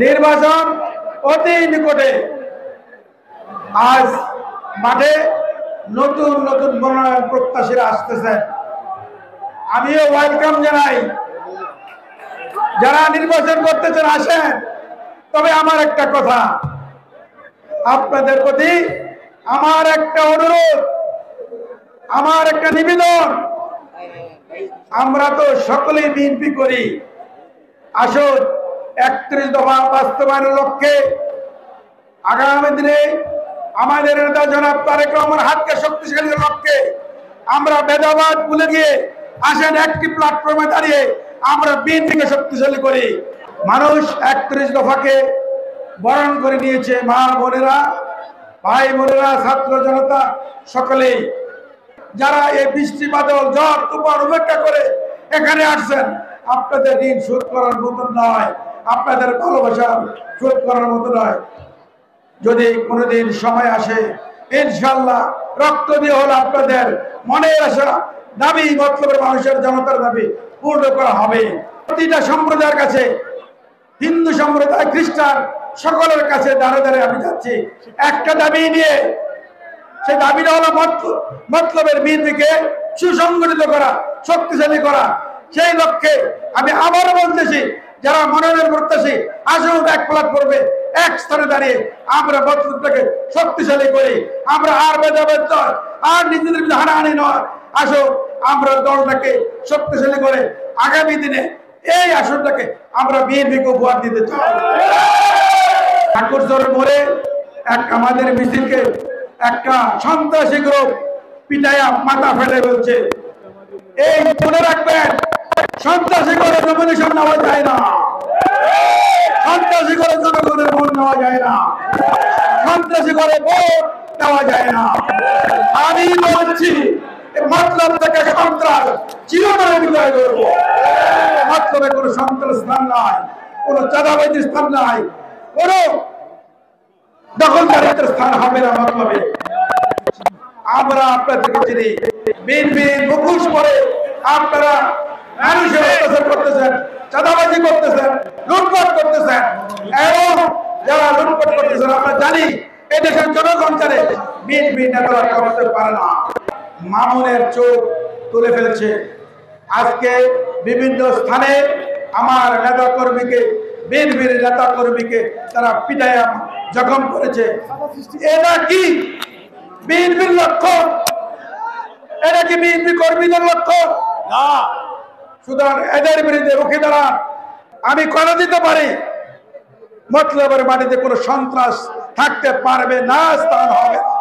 নির্বাচন অতি নিকটে। আজ মাঠে নতুন নতুন মনোনয়ন প্রত্যাশীরা আসতেছেন। আমিও ওয়েলকাম জানাই, যারা নির্বাচন করতেছেন আসেন। তবে আমার একটা কথা, আপনাদের প্রতি আমার একটা অনুরোধ, আমার একটা নিবেদন, আমরা তো সকলেই বিএনপি করি। আসুন 31 দফা বাস্তবায়নের লক্ষ্যে আগামী দিনে আমাদের নেতা জনাব তারেক রহমান হাতকে শক্তিশালী লক্ষ্যে আমরা ভেদাভেদ ভুলে গিয়ে আসেন একটি প্ল্যাটফর্মে দাঁড়িয়ে আমরা বিএনপিকে শক্তিশালী করি। মানুষ 31 দফাকে বরণ করে নিয়েছে, মা বোনেরা, ভাই বোনেরা, ছাত্র জনতা সকলেই। যারা এই বৃষ্টি বাদল ঝড় তুফান উপেক্ষা করে এখানে আসছেন, আপনাদের ঋণ শোধ করার মতো নয়, আপনাদের ভালোবাসা শোধ করার মতো নয়। যদি কোনোদিন সময় আসে ইনশাআল্লাহ রক্ত দিয়ে হলো আপনাদের মনের আশা দাবি, মতলবের মানুষের জনতার দাবি পূর্ণ করা হবে। প্রতিটা সম্প্রদায়ের কাছে, হিন্দু সম্প্রদায়, খ্রিস্টান, সকলের কাছে দাঁড়ে দাঁড়ে আমি যাচ্ছি একটা দাবি নিয়ে। সেই দাবিটা হলো মতলবের বিএনপিকে সুসংগঠিত করা, শক্তিশালী করা। সেই লক্ষ্যে আমি আবারও বলতেছি, যারা মনোনয়ন প্রত্যাশী আসুন এক প্ল্যাটফর্মে এক স্থানে দাঁড়িয়ে আমরা মতলবটাকে শক্তিশালী করি। আমরা আর ভেদাভেদ নয়, আর নিজেদের মধ্যে হানাহানি নয়। আসুন আমরা দলটাকে শক্তিশালী করে আগামী দিনে এই আসনটাকে আমরা বিএনপিকে উপহার দিতে চাই। ঠাকুরচরের মোড়ে আমাদের মিছিলকে একটা সন্ত্রাসী গ্রুপ পিটাইয়া মাথা ফেলে বলছে। এই মনে রাখবেন, সন্ত্রাসী করে নমিনেশন নেওয়া যায় না, সন্ত্রাসী করে জনগণের ভোট নেওয়া যায় না, সন্ত্রাসী করে ভোট নেওয়া যায় না। আমি বলছি মতলব থেকে সন্ত্রাস চিরতরে বিদায় করব। মতলবে কোনো সন্ত্রাস স্থান নাই, কোনো চাঁদাবাজির স্থান নাই, কোনো দখলদারিত্বের স্থান হবে না মতলবে। আমরা আপনাদেরকে চিনি, বিএনপির মুখোশ পরে আপনারা মানুষের অত্যাচার করতেছেন, চাঁদাবাজি করতেছেন, লুটপাট করতেছেন। এবং যারা লুটপাট করতেছেন আমরা জানি, এদেশের জনগণ জানে বিএনপি নেতারা করতে পারে না। মামুনের চোখ তুলে ফেলছে। আজকে বিভিন্ন স্থানে আমার নেতা কর্মীকে, বিএনপির নেতা কর্মীকে তারা পিটাইয়া জখম করেছে। এটা কি বিএনপির লক্ষ্য? এটা কি বিএনপি কর্মীদের লক্ষ্য? না। সুতরাং এদের বিরুদ্ধে রুখে দাঁড়ান। আমি কথা দিতে পারি, মতলবের মাটিতে কোনো সন্ত্রাস থাকতে পারবে না, স্থান হবে না।